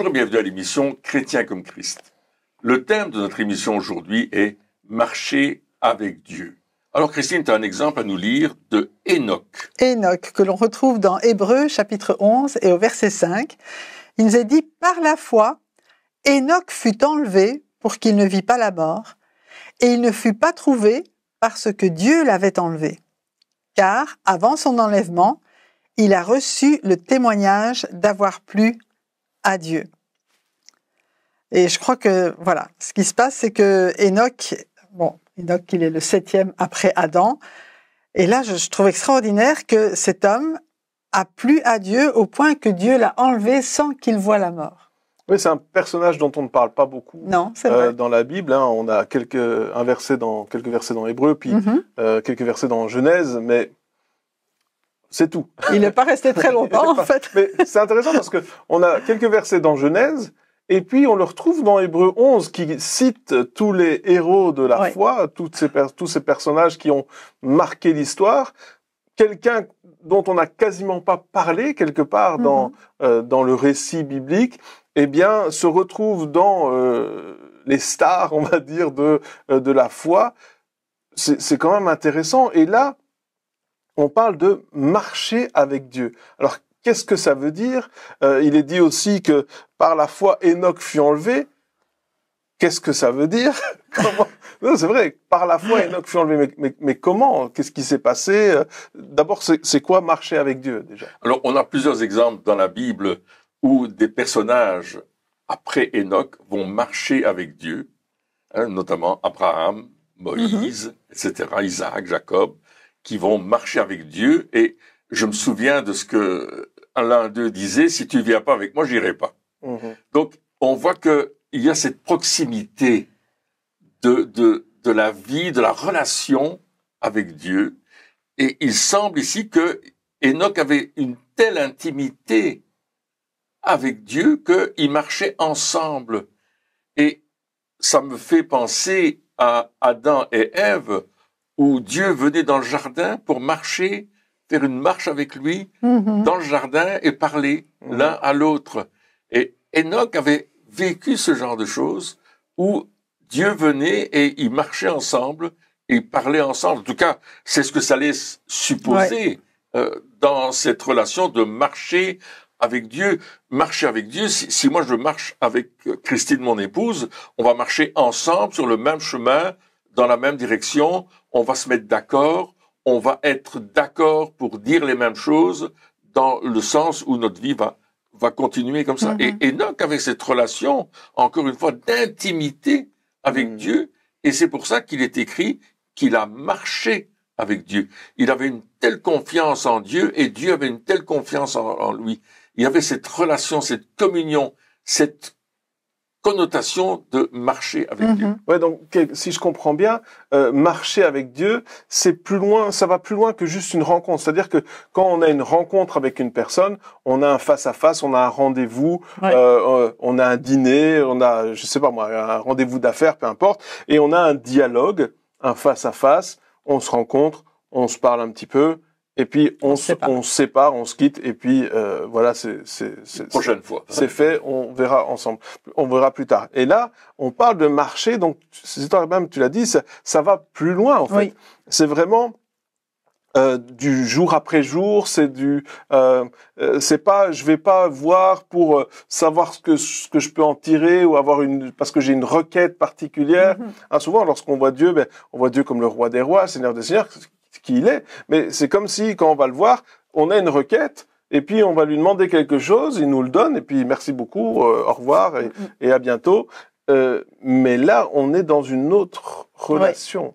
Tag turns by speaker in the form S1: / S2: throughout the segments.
S1: Bonjour et bienvenue à l'émission Chrétien comme Christ. Le thème de notre émission aujourd'hui est « Marcher avec Dieu ». Alors Christine, tu as un exemple à nous lire de Hénoch.
S2: Hénoch, que l'on retrouve dans Hébreux chapitre 11 et au verset 5. Il nous est dit « Par la foi, Hénoch fut enlevé pour qu'il ne vit pas la mort, et il ne fut pas trouvé parce que Dieu l'avait enlevé. Car, avant son enlèvement, il a reçu le témoignage d'avoir plu à Dieu. » Et je crois que, voilà, ce qui se passe, c'est que Hénoch, il est le 7e après Adam. Et là, je trouve extraordinaire que cet homme a plu à Dieu au point que Dieu l'a enlevé sans qu'il voie la mort.
S3: Oui, c'est un personnage dont on ne parle pas beaucoup
S2: Non, c'est vrai.
S3: dans la Bible. Hein. On a quelques versets dans Hébreux, puis quelques versets dans Genèse, mais c'est tout.
S2: Il n'est pas resté très longtemps, en fait.
S3: Mais c'est intéressant parce que on a quelques versets dans Genèse, et puis on le retrouve dans Hébreux 11 qui cite tous les héros de la foi, tous ces personnages qui ont marqué l'histoire. Quelqu'un dont on n'a quasiment pas parlé quelque part dans le récit biblique, eh bien, se retrouve dans les stars, on va dire, de la foi. C'est quand même intéressant. Et là, on parle de marcher avec Dieu. Alors, qu'est-ce que ça veut dire? Il est dit aussi que par la foi, Hénoch fut enlevé. Qu'est-ce que ça veut dire? Comment? Non, c'est vrai, par la foi, Hénoch fut enlevé. Mais comment? Qu'est-ce qui s'est passé? D'abord, c'est quoi marcher avec Dieu, déjà?
S1: Alors, on a plusieurs exemples dans la Bible où des personnages, après Hénoch, vont marcher avec Dieu, hein, notamment Abraham, Moïse, etc., Isaac, Jacob, qui vont marcher avec Dieu. Et je me souviens de ce que l'un d'eux disait, « Si tu viens pas avec moi, j'irai pas ». Donc, on voit que il y a cette proximité de la vie, de la relation avec Dieu. Et il semble ici que Hénoch avait une telle intimité avec Dieu qu'ils marchaient ensemble. Et ça me fait penser à Adam et Ève, où Dieu venait dans le jardin pour marcher, faire une marche avec lui dans le jardin et parler l'un à l'autre. Et Hénoch avait vécu ce genre de choses où Dieu venait et ils marchaient ensemble et ils parlaient ensemble. En tout cas, c'est ce que ça laisse supposer dans cette relation de marcher avec Dieu. Marcher avec Dieu, si moi je marche avec Christine, mon épouse, on va marcher ensemble sur le même chemin, dans la même direction, on va se mettre d'accord, on va être d'accord pour dire les mêmes choses dans le sens où notre vie va continuer comme ça. Et Hénoch avait cette relation, encore une fois, d'intimité avec Dieu, et c'est pour ça qu'il est écrit qu'il a marché avec Dieu. Il avait une telle confiance en Dieu, et Dieu avait une telle confiance en lui. Il y avait cette relation, cette communion, cette connotation de marcher avec Dieu.
S3: Ouais, donc si je comprends bien, marcher avec Dieu, c'est plus loin, ça va plus loin que juste une rencontre. C'est-à-dire que quand on a une rencontre avec une personne, on a un face-à-face, on a un rendez-vous, on a un dîner, on a, je sais pas moi, un rendez-vous d'affaires, peu importe, et on a un dialogue, un face-à-face, on se rencontre, on se parle un petit peu, et puis on se sépare, on se quitte, et puis voilà,
S1: prochaine fois.
S3: C'est fait, on verra ensemble, on verra plus tard. Et là, on parle de marcher, donc c'est toi-même, tu l'as dit, ça va plus loin en fait. Oui. C'est vraiment du jour après jour, c'est pas, je vais pas voir pour savoir ce que je peux en tirer ou avoir parce que j'ai une requête particulière. Hein, souvent, lorsqu'on voit Dieu, on voit Dieu comme le roi des rois, Seigneur des seigneurs, qui il est, mais c'est comme si, quand on va le voir, on a une requête, et puis on va lui demander quelque chose, il nous le donne, et puis merci beaucoup, au revoir, et à bientôt. Mais là, on est dans une autre relation.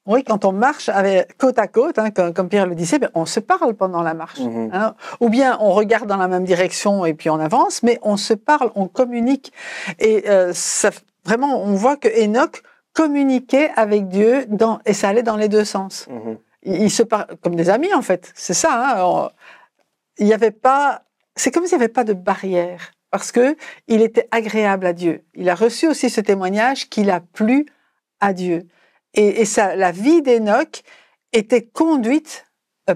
S2: Oui, quand on marche côte à côte, hein, comme Pierre le disait, on se parle pendant la marche. Hein, ou bien on regarde dans la même direction et puis on avance, mais on se parle, on communique. Et vraiment, on voit que Hénoch communiquer avec Dieu et ça allait dans les deux sens. Ils se parlent comme des amis en fait, c'est ça. Hein, il y avait pas, c'est comme s'il n'y avait pas de barrière parce que il était agréable à Dieu. Il a reçu aussi ce témoignage qu'il a plu à Dieu. Et ça, la vie d'Hénoch était conduite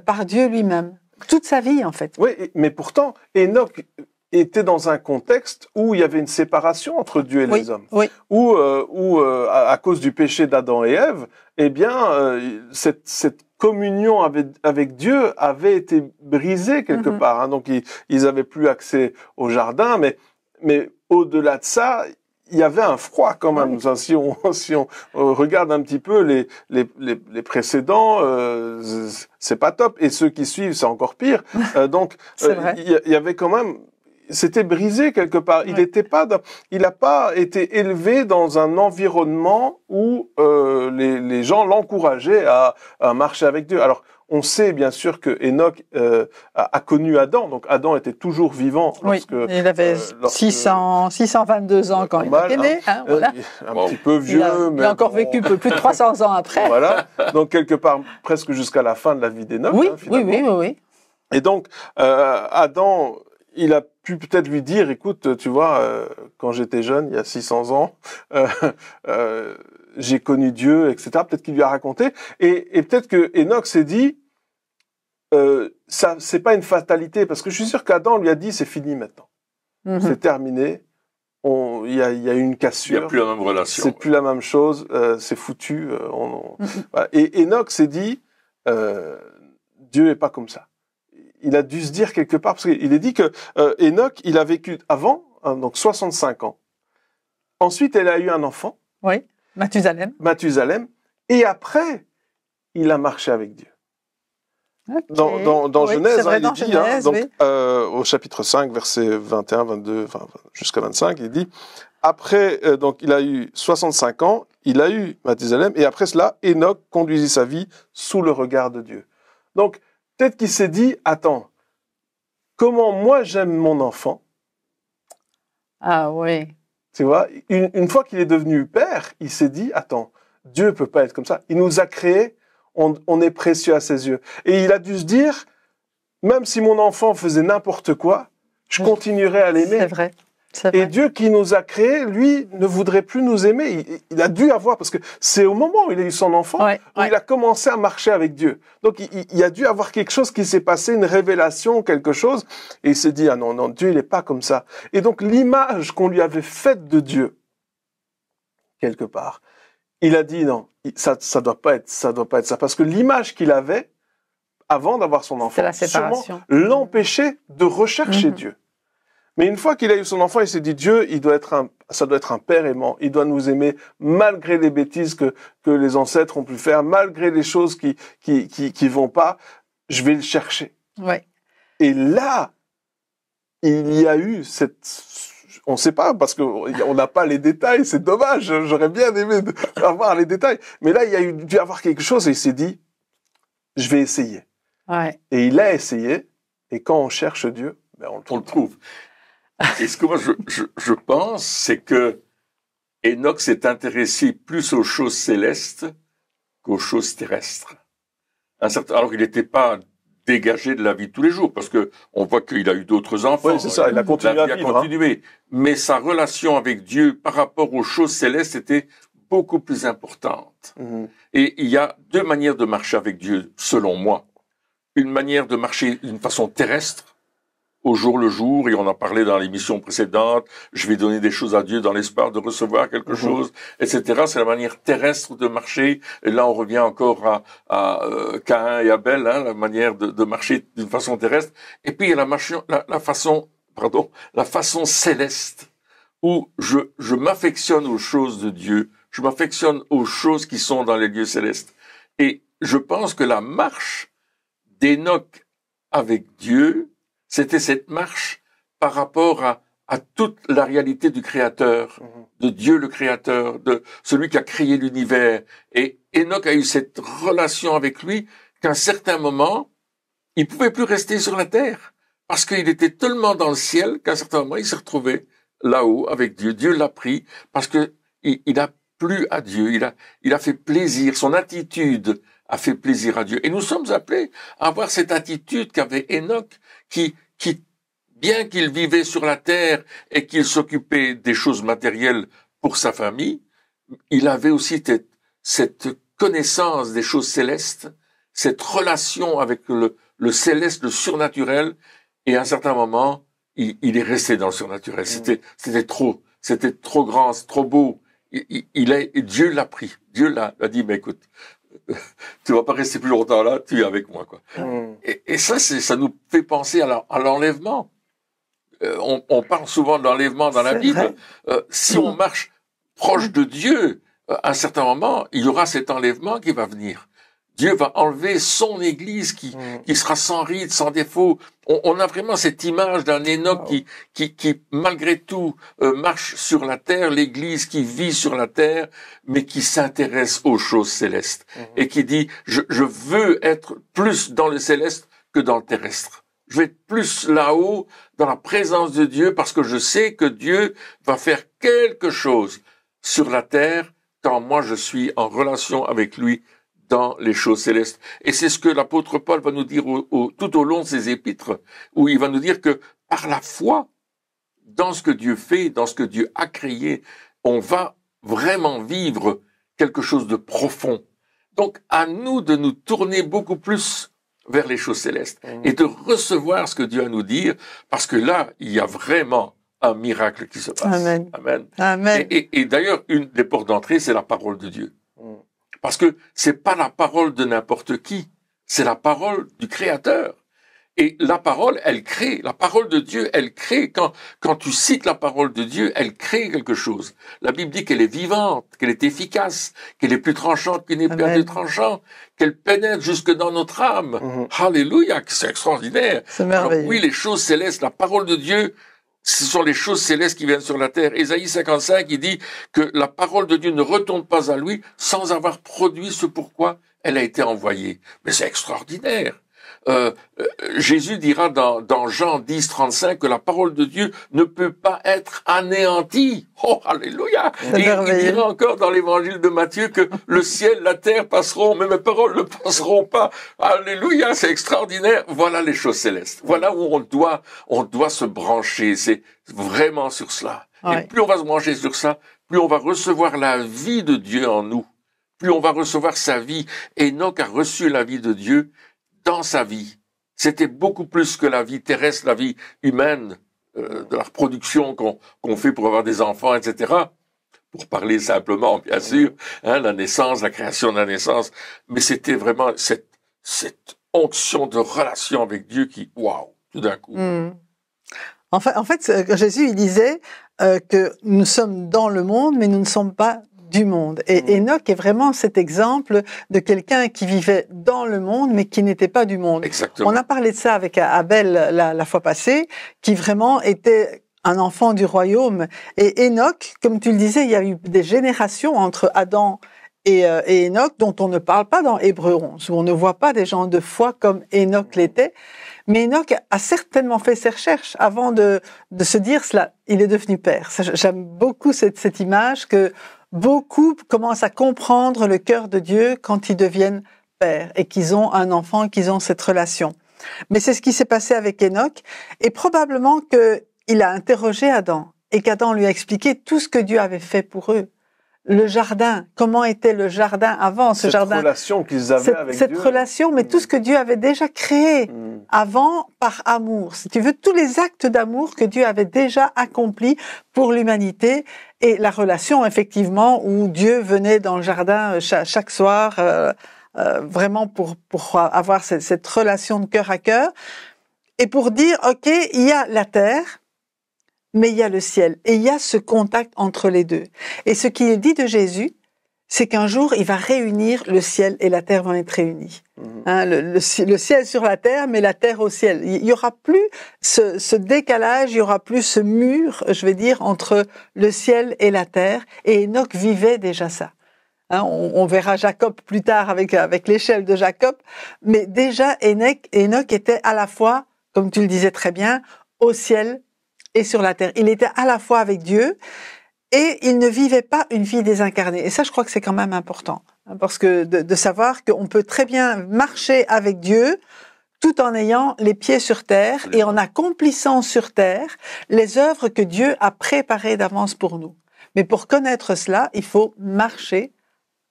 S2: par Dieu lui-même, toute sa vie en fait.
S3: Oui, mais pourtant Hénoch était dans un contexte où il y avait une séparation entre Dieu et les hommes.
S2: Oui.
S3: Où à cause du péché d'Adam et Ève, eh bien, cette communion avec Dieu avait été brisée quelque part. Hein. Donc, ils avaient plus accès au jardin, mais au-delà de ça, il y avait un froid quand même. Oui. Si on regarde un petit peu les précédents, c'est pas top. Et ceux qui suivent, c'est encore pire. Donc, il y avait quand même, c'était brisé quelque part. Ouais. Il n'a pas été élevé dans un environnement où les gens l'encourageaient à marcher avec Dieu. Alors, on sait bien sûr que Enoch a connu Adam, donc Adam était toujours vivant. Lorsque,
S2: oui, il avait 622 ans quand il est né. Hein, voilà.
S3: Un petit peu vieux,
S2: mais il a encore vécu plus de 300 ans après.
S3: Voilà, donc quelque part presque jusqu'à la fin de la vie d'Enoch.
S2: Oui,
S3: hein, finalement.
S2: oui.
S3: Et donc Adam, il a pu peut-être lui dire, écoute, tu vois, quand j'étais jeune, il y a 600 ans, j'ai connu Dieu, etc. Peut-être qu'il lui a raconté. Et peut-être que Enoch s'est dit, ça, c'est pas une fatalité, parce que je suis sûr qu'Adam lui a dit, c'est fini maintenant. C'est terminé. Il y a eu une cassure.
S1: Il n'y a plus la même relation.
S3: C'est plus la même chose. C'est foutu. Voilà. Et Enoch s'est dit, Dieu est pas comme ça. Il a dû se dire quelque part, parce qu'il est dit que Enoch, il a vécu avant, hein, donc 65 ans. Ensuite, elle a eu un enfant.
S2: Oui, Mathusalem. Et après, il a marché avec Dieu. Okay.
S3: Dans Genèse,
S2: vrai,
S3: il est dit,
S2: Genèse,
S3: donc, au chapitre 5, versets 21, 22, jusqu'à 25, il dit, après, donc, il a eu 65 ans, il a eu Mathusalem, et après cela, Enoch conduisit sa vie sous le regard de Dieu. Donc, peut-être qu'il s'est dit, attends, comment moi j'aime mon enfant?
S2: Ah oui.
S3: Tu vois, une fois qu'il est devenu père, il s'est dit, attends, Dieu peut pas être comme ça. Il nous a créés, on est précieux à ses yeux. Et il a dû se dire, même si mon enfant faisait n'importe quoi, je continuerai à l'aimer.
S2: C'est vrai.
S3: Et Dieu qui nous a créés, lui, ne voudrait plus nous aimer. Il a dû avoir, parce que c'est au moment où il a eu son enfant, où il a commencé à marcher avec Dieu. Donc il a dû avoir quelque chose qui s'est passé, une révélation, quelque chose. Et il s'est dit, ah non, Dieu, il n'est pas comme ça. Et donc l'image qu'on lui avait faite de Dieu, quelque part, il a dit, non, ça doit pas être ça. Parce que l'image qu'il avait, avant d'avoir son enfant, sûrement l'empêchait de rechercher Dieu. Mais une fois qu'il a eu son enfant, il s'est dit, Dieu, ça doit être un père aimant. Il doit nous aimer malgré les bêtises que les ancêtres ont pu faire, malgré les choses qui vont pas. Je vais le chercher.
S2: Ouais.
S3: Et là, il y a eu on sait pas, parce qu'on n'a pas les détails, c'est dommage. J'aurais bien aimé avoir les détails. Mais là, il y a dû avoir quelque chose et il s'est dit, je vais essayer.
S2: Ouais.
S3: Et il a essayé. Et quand on cherche Dieu, ben on le trouve.
S1: Et ce que moi je pense, c'est que Enoch s'est intéressé plus aux choses célestes qu'aux choses terrestres. Alors il n'était pas dégagé de la vie de tous les jours, parce que on voit qu'il a eu d'autres enfants.
S3: Oui, c'est ça, il a continué à vivre.
S1: Mais sa relation avec Dieu par rapport aux choses célestes était beaucoup plus importante. Et il y a deux manières de marcher avec Dieu, selon moi. Une manière de marcher d'une façon terrestre, au jour le jour, et on en parlait dans l'émission précédente, je vais donner des choses à Dieu dans l'espoir de recevoir quelque chose, etc. C'est la manière terrestre de marcher. Et là, on revient encore à Caïn et Abel, hein, la manière de marcher d'une façon terrestre. Et puis, il y a la façon céleste, où je m'affectionne aux choses de Dieu, je m'affectionne aux choses qui sont dans les lieux célestes. Et je pense que la marche d'Enoch avec Dieu, c'était cette marche par rapport à toute la réalité du Créateur, de Dieu le Créateur, de celui qui a créé l'univers. Et Enoch a eu cette relation avec lui qu'à un certain moment, il pouvait plus rester sur la terre, parce qu'il était tellement dans le ciel qu'à un certain moment, il s'est retrouvé là-haut avec Dieu. Dieu l'a pris parce que il a plu à Dieu, il a fait plaisir, son attitude a fait plaisir à Dieu. Et nous sommes appelés à avoir cette attitude qu'avait Enoch, qui, bien qu'il vivait sur la terre et qu'il s'occupait des choses matérielles pour sa famille, il avait aussi cette connaissance des choses célestes, cette relation avec le céleste, le surnaturel, et à un certain moment, il est resté dans le surnaturel. C'était trop grand, c'est trop beau. Dieu l'a pris. Dieu l'a dit, mais écoute, tu vas pas rester plus longtemps là, tu es avec moi, quoi. Et ça nous fait penser à l'enlèvement. On parle souvent de l'enlèvement dans la Bible. Si on marche proche de Dieu, à un certain moment, il y aura cet enlèvement qui va venir. Dieu va enlever son Église qui sera sans ride, sans défaut. On a vraiment cette image d'un Enoch qui malgré tout marche sur la terre, l'Église qui vit sur la terre, mais qui s'intéresse aux choses célestes et qui dit je veux être plus dans le céleste que dans le terrestre. Je vais être plus là-haut dans la présence de Dieu parce que je sais que Dieu va faire quelque chose sur la terre quand moi je suis en relation avec lui dans les choses célestes. Et c'est ce que l'apôtre Paul va nous dire tout au long de ses épîtres, où il va nous dire que par la foi, dans ce que Dieu fait, dans ce que Dieu a créé, on va vraiment vivre quelque chose de profond. Donc, à nous de nous tourner beaucoup plus vers les choses célestes et de recevoir ce que Dieu a à nous dire, parce que là, il y a vraiment un miracle qui se passe.
S2: Amen.
S1: Amen.
S2: Amen.
S1: Et d'ailleurs, une des portes d'entrée, c'est la parole de Dieu. Parce que c'est pas la parole de n'importe qui, c'est la parole du Créateur. Et la parole, elle crée. La parole de Dieu, elle crée. Quand tu cites la parole de Dieu, elle crée quelque chose. La Bible dit qu'elle est vivante, qu'elle est efficace, qu'elle est plus tranchante qu'une épée de tranchant, qu'elle pénètre jusque dans notre âme. Alléluia, c'est extraordinaire.
S2: C'est merveilleux.
S1: Alors, oui, les choses célestes, la parole de Dieu, ce sont les choses célestes qui viennent sur la terre. Ésaïe 55, il dit que la parole de Dieu ne retourne pas à lui sans avoir produit ce pourquoi elle a été envoyée. Mais c'est extraordinaire. Jésus dira dans Jean 10, 35 que la parole de Dieu ne peut pas être anéantie. Oh, alléluia! Et il dira encore dans l'évangile de Matthieu que le ciel, la terre passeront, mais mes paroles ne passeront pas. Alléluia, c'est extraordinaire. Voilà les choses célestes. Voilà où on doit se brancher. C'est vraiment sur cela. Ouais. Et plus on va se brancher sur ça, plus on va recevoir la vie de Dieu en nous. Plus on va recevoir sa vie. Enoch a reçu la vie de Dieu dans sa vie. C'était beaucoup plus que la vie terrestre, la vie humaine, de la reproduction qu'on fait pour avoir des enfants, etc. Pour parler simplement, bien sûr, la naissance, la création de la naissance. Mais c'était vraiment cette onction de relation avec Dieu qui, waouh, tout d'un coup.
S2: En fait, Jésus, il disait que nous sommes dans le monde, mais nous ne sommes pas du monde. Et Enoch est vraiment cet exemple de quelqu'un qui vivait dans le monde, mais qui n'était pas du monde.
S1: Exactement.
S2: On a parlé de ça avec Abel la fois passée, qui vraiment était un enfant du royaume. Et Enoch, comme tu le disais, il y a eu des générations entre Adam et Enoch dont on ne parle pas dans Hébreux 11, où on ne voit pas des gens de foi comme Enoch l'était. Mais Enoch a certainement fait ses recherches avant de se dire cela. Il est devenu père. J'aime beaucoup cette image que beaucoup commencent à comprendre le cœur de Dieu quand ils deviennent pères et qu'ils ont un enfant, qu'ils ont cette relation. Mais c'est ce qui s'est passé avec Enoch, et probablement qu'il a interrogé Adam, et qu'Adam lui a expliqué tout ce que Dieu avait fait pour eux. Le jardin, comment était le jardin avant, ce jardin.
S3: Cette relation qu'ils avaient avec Dieu.
S2: Cette relation, mais tout ce que Dieu avait déjà créé avant par amour. Si tu veux, tous les actes d'amour que Dieu avait déjà accomplis pour l'humanité, et la relation, effectivement, où Dieu venait dans le jardin chaque soir, vraiment pour avoir cette relation de cœur à cœur, et pour dire, OK, il y a la terre, mais il y a le ciel, et il y a ce contact entre les deux. Et ce qui est dit de Jésus, c'est qu'un jour, il va réunir le ciel et la terre vont être réunis. Le ciel sur la terre, mais la terre au ciel. Il y aura plus ce décalage, il y aura plus ce mur, je vais dire, entre le ciel et la terre. Et Enoch vivait déjà ça. On verra Jacob plus tard avec l'échelle de Jacob, mais déjà Enoch était à la fois, comme tu le disais très bien, au ciel et sur la terre. Il était à la fois avec Dieu et il ne vivait pas une vie désincarnée. Et ça, je crois que c'est quand même important, parce que de savoir qu'on peut très bien marcher avec Dieu tout en ayant les pieds sur terre et en accomplissant sur terre les œuvres que Dieu a préparées d'avance pour nous. Mais pour connaître cela, il faut marcher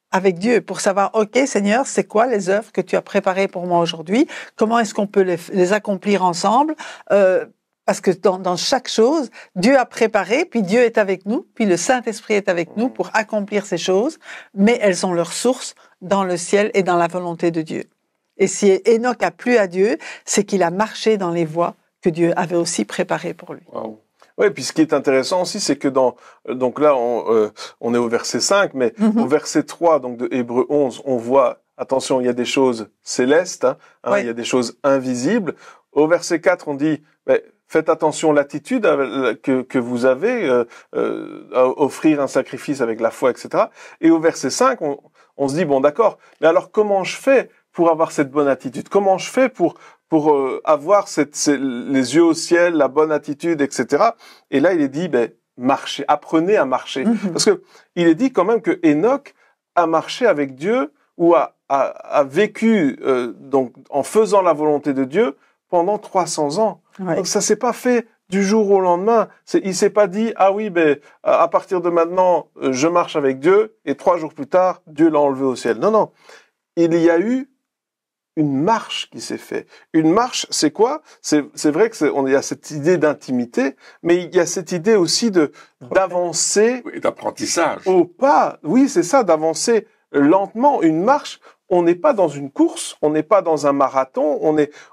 S2: avec Dieu pour savoir, OK, Seigneur, c'est quoi les œuvres que tu as préparées pour moi aujourd'hui? Comment est-ce qu'on peut les accomplir ensemble? Parce que dans chaque chose, Dieu a préparé, puis Dieu est avec nous, puis le Saint-Esprit est avec nous pour accomplir ces choses, mais elles ont leur source dans le ciel et dans la volonté de Dieu. Et si Enoch a plu à Dieu, c'est qu'il a marché dans les voies que Dieu avait aussi préparées pour lui.
S3: Wow. Oui, puis ce qui est intéressant aussi, c'est que donc là, on est au verset 5, mais au verset 3 donc de Hébreux 11, on voit, attention, il y a des choses célestes, il y a des choses invisibles. Au verset 4, on dit, faites attention à l'attitude que vous avez, à offrir un sacrifice avec la foi, etc. Et au verset 5, on se dit, bon d'accord, mais alors comment je fais pour avoir cette bonne attitude? Comment je fais pour avoir les yeux au ciel, la bonne attitude, etc. Et là, il est dit, marchez, apprenez à marcher. Parce que il est dit quand même que Enoch a marché avec Dieu ou a vécu donc en faisant la volonté de Dieu pendant 300 ans. Ouais. Donc ça s'est pas fait du jour au lendemain. Il s'est pas dit, ah oui, à partir de maintenant, je marche avec Dieu, et 3 jours plus tard, Dieu l'a enlevé au ciel. Non, non. Il y a eu une marche qui s'est faite. Une marche, c'est quoi? C'est vrai il y a cette idée d'intimité, mais il y a cette idée aussi d'avancer.
S1: Oui, d'apprentissage.
S3: Au pas. Oui, c'est ça, d'avancer lentement. Une marche, on n'est pas dans une course, on n'est pas dans un marathon,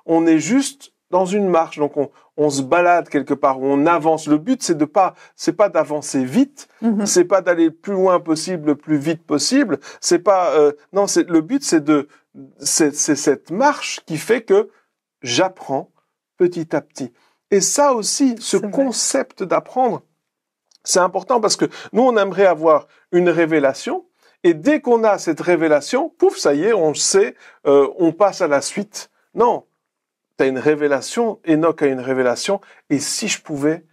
S3: on est juste dans une marche. Donc on se balade quelque part, on avance. Le but, c'est pas d'avancer vite, c'est pas d'aller le plus loin possible, le plus vite possible. C'est pas, non, le but, c'est cette marche qui fait que j'apprends petit à petit. Et ça aussi, ce concept d'apprendre, c'est important parce que nous, on aimerait avoir une révélation. Et dès qu'on a cette révélation, pouf, ça y est, on le sait, on passe à la suite. Non, tu as une révélation, Enoch a une révélation, et si je pouvais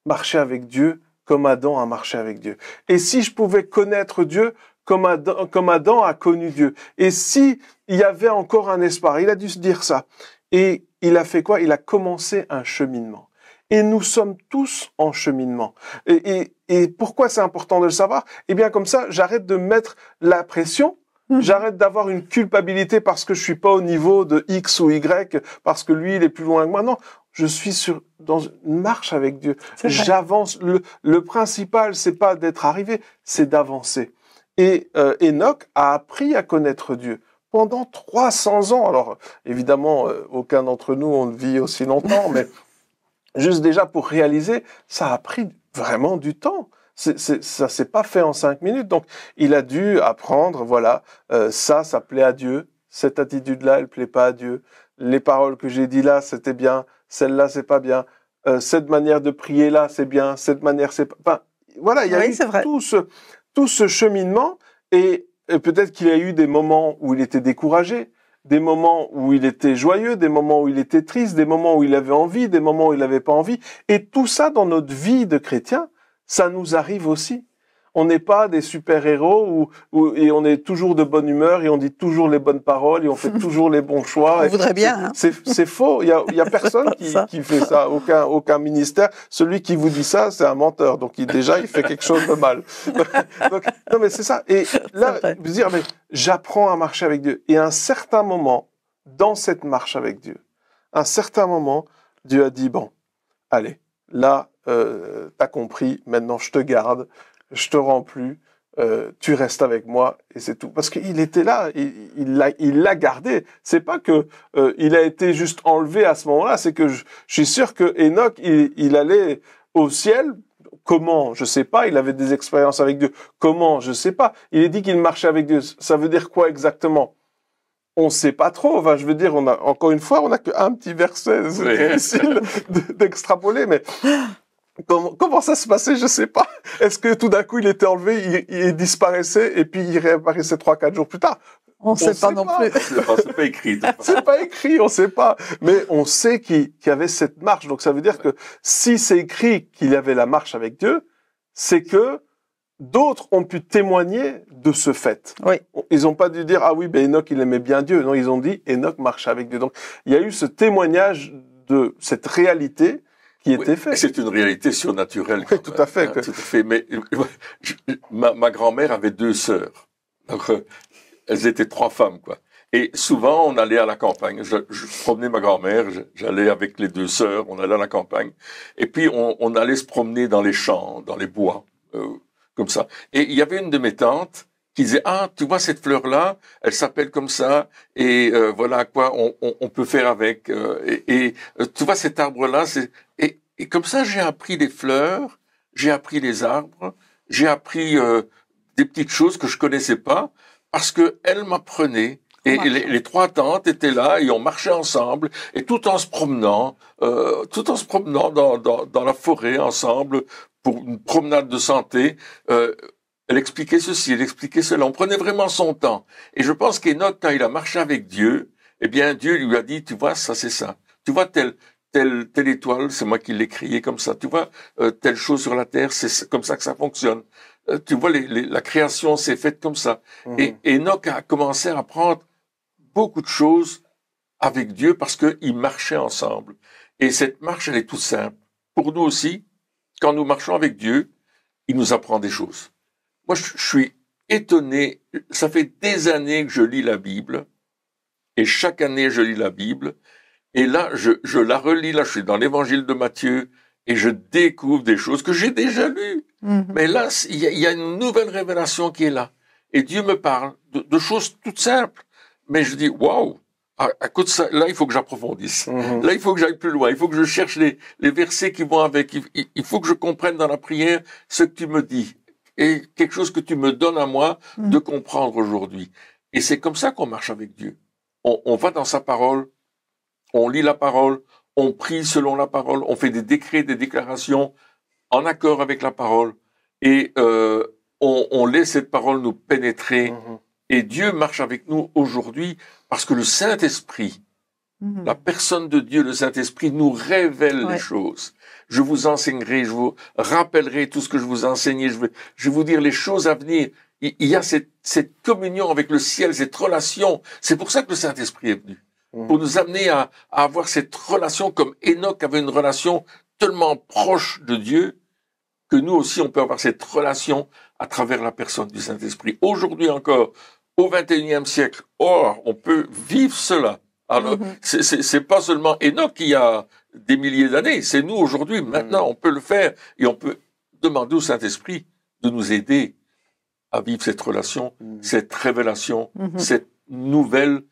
S3: marcher avec Dieu comme Adam a marché avec Dieu, et si je pouvais connaître Dieu comme Adam a connu Dieu, et si il y avait encore un espoir, il a dû se dire ça, et il a fait quoi? Il a commencé un cheminement. Et nous sommes tous en cheminement. Et pourquoi c'est important de le savoir? Eh bien, comme ça, j'arrête de mettre la pression, j'arrête d'avoir une culpabilité parce que je suis pas au niveau de X ou Y, parce que lui, il est plus loin que moi. Non, je suis dans une marche avec Dieu. J'avance. Le principal, c'est pas d'être arrivé, c'est d'avancer. Et Enoch a appris à connaître Dieu pendant 300 ans. Alors, évidemment, aucun d'entre nous, on ne vit aussi longtemps, mais juste déjà pour réaliser, ça a pris vraiment du temps. Ça s'est pas fait en 5 minutes. Donc, il a dû apprendre, voilà, ça plaît à Dieu. Cette attitude-là, elle plaît pas à Dieu. Les paroles que j'ai dit là, c'était bien. Celle-là, c'est pas bien. Cette manière de prier là, c'est bien. Cette manière, c'est pas... Enfin, voilà, il y a eu tout ce cheminement. Et peut-être qu'il y a eu des moments où il était découragé, des moments où il était joyeux, des moments où il était triste, des moments où il avait envie, des moments où il n'avait pas envie. Et tout ça, dans notre vie de chrétien, ça nous arrive aussi. On n'est pas des super-héros et on est toujours de bonne humeur et on dit toujours les bonnes paroles et on fait toujours les bons choix.
S2: On voudrait bien. Hein.
S3: C'est faux. Il y a personne qui fait ça. Aucun ministère. Celui qui vous dit ça, c'est un menteur. Donc il fait quelque chose de mal. Donc, non mais c'est ça. Et là, vous dire, mais j'apprends à marcher avec Dieu. Et à un certain moment, dans cette marche avec Dieu, un certain moment, Dieu a dit, bon, allez, là, t'as compris, maintenant je te garde, je te rends plus, tu restes avec moi et c'est tout. Parce qu'il était là, il l'a gardé. C'est pas que il a été juste enlevé à ce moment-là, c'est que je suis sûr que Enoch, il allait au ciel. Comment? Je sais pas. Il avait des expériences avec Dieu. Comment? Je sais pas. Il est dit qu'il marchait avec Dieu. Ça veut dire quoi exactement? On sait pas trop. Enfin, je veux dire, encore une fois, on a qu'un petit verset. C'est difficile d'extrapoler, mais comment ça se passait, je sais pas. Est-ce que tout d'un coup il était enlevé, il disparaissait et puis il réapparaissait 3-4 jours plus tard?
S2: On sait pas non plus.
S1: C'est pas écrit.
S3: C'est pas écrit, on sait pas. Mais on sait qu'il y avait cette marche. Donc ça veut dire que si c'est écrit qu'il y avait la marche avec Dieu, c'est que d'autres ont pu témoigner de ce fait.
S2: Oui.
S3: Ils ont pas dû dire, ah oui, Enoch, il aimait bien Dieu. Non, ils ont dit, Enoch marche avec Dieu. Donc il y a eu ce témoignage de cette réalité qui était fait.
S1: C'est une réalité surnaturelle.
S3: Oui, tout à fait.
S1: Tout à fait. Mais ma grand-mère avait 2 sœurs. Donc, elles étaient 3 femmes, quoi. Et souvent, on allait à la campagne. Je promenais ma grand-mère, j'allais avec les deux sœurs, on allait à la campagne. Et puis, on allait se promener dans les champs, dans les bois, comme ça. Et il y avait une de mes tantes qui disait, ah, tu vois cette fleur-là, elle s'appelle comme ça, et voilà quoi on peut faire avec. Tu vois cet arbre-là, et comme ça, j'ai appris les fleurs, j'ai appris les arbres, j'ai appris des petites choses que je connaissais pas, parce que elle m'apprenait. Et les trois tantes étaient là et on marchait ensemble et tout en se promenant dans la forêt ensemble pour une promenade de santé. Elle expliquait ceci, elle expliquait cela. On prenait vraiment son temps. Et je pense qu'Enoch, quand il a marché avec Dieu, eh bien Dieu lui a dit, tu vois, ça c'est ça. Tu vois telle étoile, c'est moi qui l'ai créée comme ça. Tu vois telle chose sur la terre, c'est comme ça que ça fonctionne. Tu vois la création s'est faite comme ça. Et Enoch a commencé à apprendre beaucoup de choses avec Dieu parce qu'ils marchaient ensemble. Et cette marche, elle est toute simple. Pour nous aussi, quand nous marchons avec Dieu, il nous apprend des choses. Moi, je suis étonné. Ça fait des années que je lis la Bible. Et chaque année, je lis la Bible. Et là, je la relis. Là, je suis dans l'évangile de Matthieu. Et je découvre des choses que j'ai déjà lues. Mais là, il y a une nouvelle révélation qui est là. Et Dieu me parle de choses toutes simples. Mais je dis, waouh, écoute ça, là, il faut que j'approfondisse. Là, il faut que j'aille plus loin. Il faut que je cherche les versets qui vont avec. Il faut que je comprenne dans la prière ce que tu me dis. Et quelque chose que tu me donnes à moi de comprendre aujourd'hui. Et c'est comme ça qu'on marche avec Dieu. On va dans sa parole, on lit la parole, on prie selon la parole, on fait des décrets, des déclarations en accord avec la parole. Et on laisse cette parole nous pénétrer. Et Dieu marche avec nous aujourd'hui parce que le Saint-Esprit, la personne de Dieu, le Saint-Esprit, nous révèle les choses. Je vous enseignerai, je vous rappellerai tout ce que je vous enseignais, je vais vous dire les choses à venir. Il y a cette communion avec le ciel, cette relation. C'est pour ça que le Saint-Esprit est venu. Pour nous amener à avoir cette relation comme Enoch avait une relation tellement proche de Dieu que nous aussi on peut avoir cette relation à travers la personne du Saint-Esprit. Aujourd'hui encore, au XXIe siècle, on peut vivre cela. Alors, c'est pas seulement Enoch qui a des milliers d'années, c'est nous aujourd'hui. Maintenant, on peut le faire et on peut demander au Saint-Esprit de nous aider à vivre cette relation, cette révélation, cette nouvelle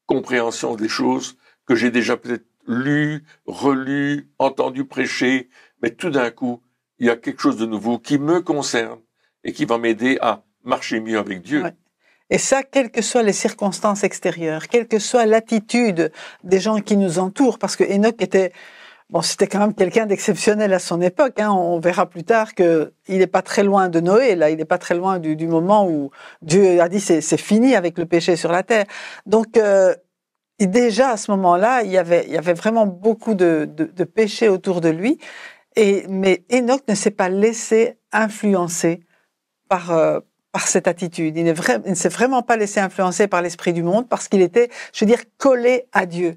S1: compréhension des choses que j'ai déjà peut-être lues, relues, entendu prêcher, mais tout d'un coup, il y a quelque chose de nouveau qui me concerne et qui va m'aider à marcher mieux avec Dieu.
S2: Ouais. Et ça, quelles que soient les circonstances extérieures, quelle que soit l'attitude des gens qui nous entourent, parce que Enoch c'était quand même quelqu'un d'exceptionnel à son époque. On verra plus tard qu'il n'est pas très loin de Noé. Là, il n'est pas très loin du moment où Dieu a dit c'est fini avec le péché sur la terre. Donc déjà à ce moment-là, il y avait vraiment beaucoup de péché autour de lui. Mais Enoch ne s'est pas laissé influencer par cette attitude. Il ne s'est vraiment pas laissé influencer par l'esprit du monde parce qu'il était, je veux dire, collé à Dieu.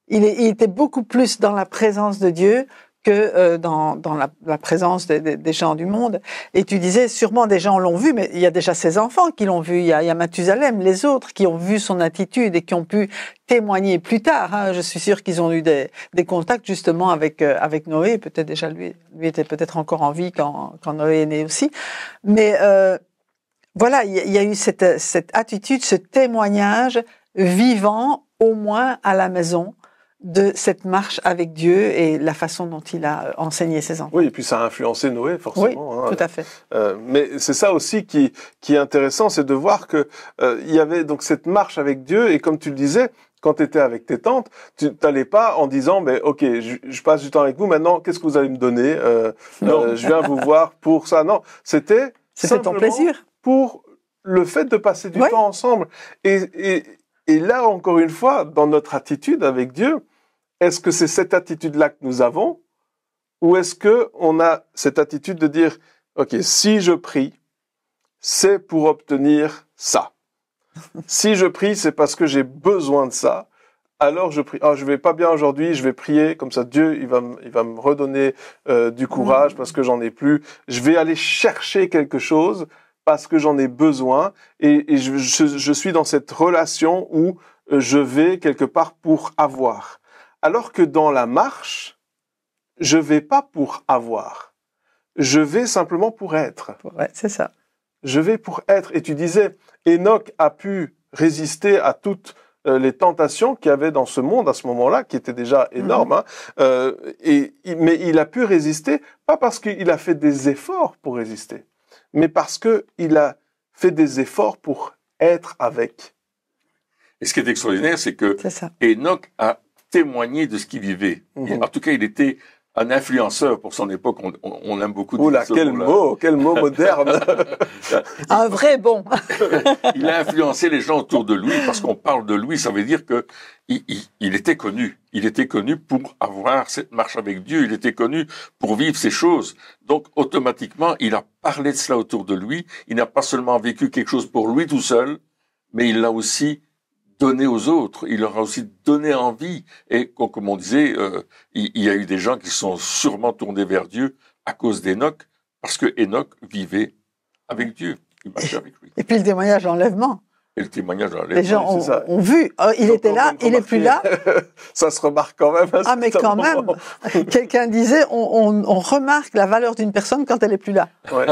S2: Il était beaucoup plus dans la présence de Dieu que dans la présence des gens du monde. Et tu disais, sûrement des gens l'ont vu, mais il y a déjà ses enfants qui l'ont vu. Il y a Mathusalem, les autres qui ont vu son attitude et qui ont pu témoigner plus tard. Je suis sûr qu'ils ont eu des contacts justement avec Noé. Peut-être déjà lui était peut-être encore en vie quand Noé est né aussi. Mais voilà, il y a eu cette attitude, ce témoignage vivant, au moins à la maison, de cette marche avec Dieu et la façon dont il a enseigné ses enfants.
S3: Oui, et puis ça a influencé Noé, forcément.
S2: Oui, tout à fait.
S3: Mais c'est ça aussi qui est intéressant, c'est de voir que il y avait donc cette marche avec Dieu, et comme tu le disais, quand tu étais avec tes tantes, tu n'allais pas en disant, ok, je passe du temps avec vous, maintenant, qu'est-ce que vous allez me donner je viens vous voir pour ça. Non, c'était
S2: ton plaisir.
S3: Pour le fait de passer du temps ensemble. Et là, encore une fois, dans notre attitude avec Dieu, est-ce que c'est cette attitude-là que nous avons, ou est-ce que on a cette attitude de dire, ok, si je prie, c'est pour obtenir ça. Si je prie, c'est parce que j'ai besoin de ça. Alors je prie. Je vais pas bien aujourd'hui, je vais prier, comme ça Dieu il va me redonner du courage parce que j'en ai plus. Je vais aller chercher quelque chose parce que j'en ai besoin et je suis dans cette relation où je vais quelque part pour avoir. Alors que dans la marche, je vais pas pour avoir. Je vais simplement pour être.
S2: Ouais, c'est ça.
S3: Je vais pour être. Et tu disais, Enoch a pu résister à toutes les tentations qu'il y avait dans ce monde à ce moment-là, qui étaient déjà énormes. Mais il a pu résister, pas parce qu'il a fait des efforts pour résister, mais parce qu'il a fait des efforts pour être avec.
S1: Et ce qui est extraordinaire, c'est que Enoch a témoigné de ce qu'il vivait. En tout cas, il était un influenceur pour son époque. On aime beaucoup.
S3: Oula, quel mot moderne.
S2: Un vrai bon.
S1: Il a influencé les gens autour de lui, parce qu'on parle de lui, ça veut dire que il était connu. Il était connu pour avoir cette marche avec Dieu. Il était connu pour vivre ces choses. Donc, automatiquement, il a parlé de cela autour de lui. Il n'a pas seulement vécu quelque chose pour lui tout seul, mais il l'a aussi donné aux autres, il leur a aussi donné envie. Et comme on disait, il y a eu des gens qui sont sûrement tournés vers Dieu à cause d'Enoch, parce que Enoch vivait avec Dieu, il marchait avec lui.
S2: Et puis le témoignage d'enlèvement.
S1: Et le témoignage d'enlèvement.
S2: Les gens ont vu, il était là, il n'est plus là.
S3: Ça se remarque quand même.
S2: Ah mais quand même, quelqu'un disait, on remarque la valeur d'une personne quand elle n'est plus là.
S3: Ouais.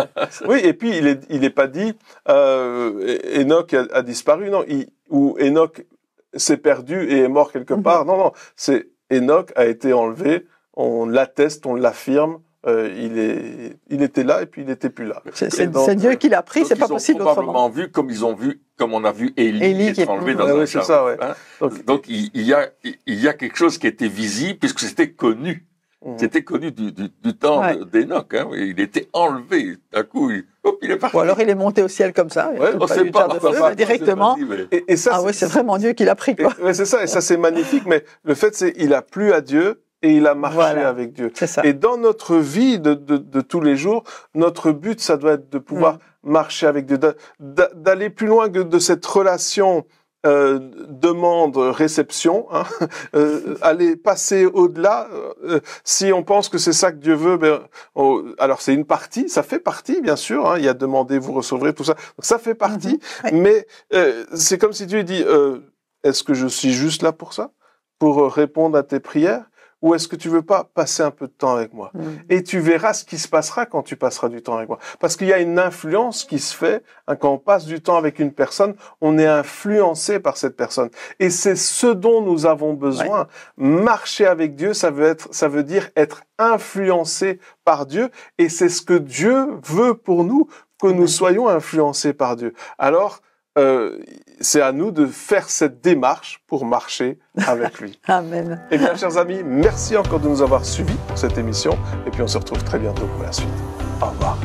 S3: Oui, et puis il est pas dit, Enoch a disparu, non, ou Enoch s'est perdu et est mort quelque part. Non, c'est Enoch a été enlevé, on l'atteste, on l'affirme, il était là et puis il n'était plus là.
S2: C'est Dieu qui l'a pris, c'est pas possible autrement.
S1: Ils ont probablement vu comme on a vu Élie être enlevé dans un char.
S3: Ça, ouais.
S1: Donc il y a quelque chose qui était visible puisque c'était connu. C'était connu du temps d'Enoch. Hein. Il était enlevé. D'un coup, il est parti.
S2: Ou alors il est monté au ciel comme ça.
S1: On ne sait pas.
S2: Directement.
S3: Et ça,
S2: c'est vraiment Dieu qui l'a pris.
S3: C'est ça. Et ça, c'est magnifique. Mais le fait, c'est qu'il a plu à Dieu et il a marché avec Dieu.
S2: Ça.
S3: Et dans notre vie de tous les jours, notre but, ça doit être de pouvoir marcher avec Dieu, d'aller plus loin que de cette relation demande-réception, aller passer au-delà. Si on pense que c'est ça que Dieu veut, alors c'est une partie, ça fait partie, bien sûr. Hein, il y a demandé, vous recevrez, tout ça. Donc ça fait partie, mais c'est comme si Dieu dit, est-ce que je suis juste là pour ça, pour répondre à tes prières? Ou est-ce que tu veux pas passer un peu de temps avec moi? Et tu verras ce qui se passera quand tu passeras du temps avec moi. Parce qu'il y a une influence qui se fait, hein, quand on passe du temps avec une personne, on est influencé par cette personne. Et c'est ce dont nous avons besoin. Marcher avec Dieu, ça veut dire être influencé par Dieu. Et c'est ce que Dieu veut pour nous, que nous soyons influencés par Dieu. Alors, c'est à nous de faire cette démarche pour marcher avec lui.
S2: Amen.
S3: Eh bien, chers amis, merci encore de nous avoir suivis pour cette émission. Et puis, on se retrouve très bientôt pour la suite. Au revoir.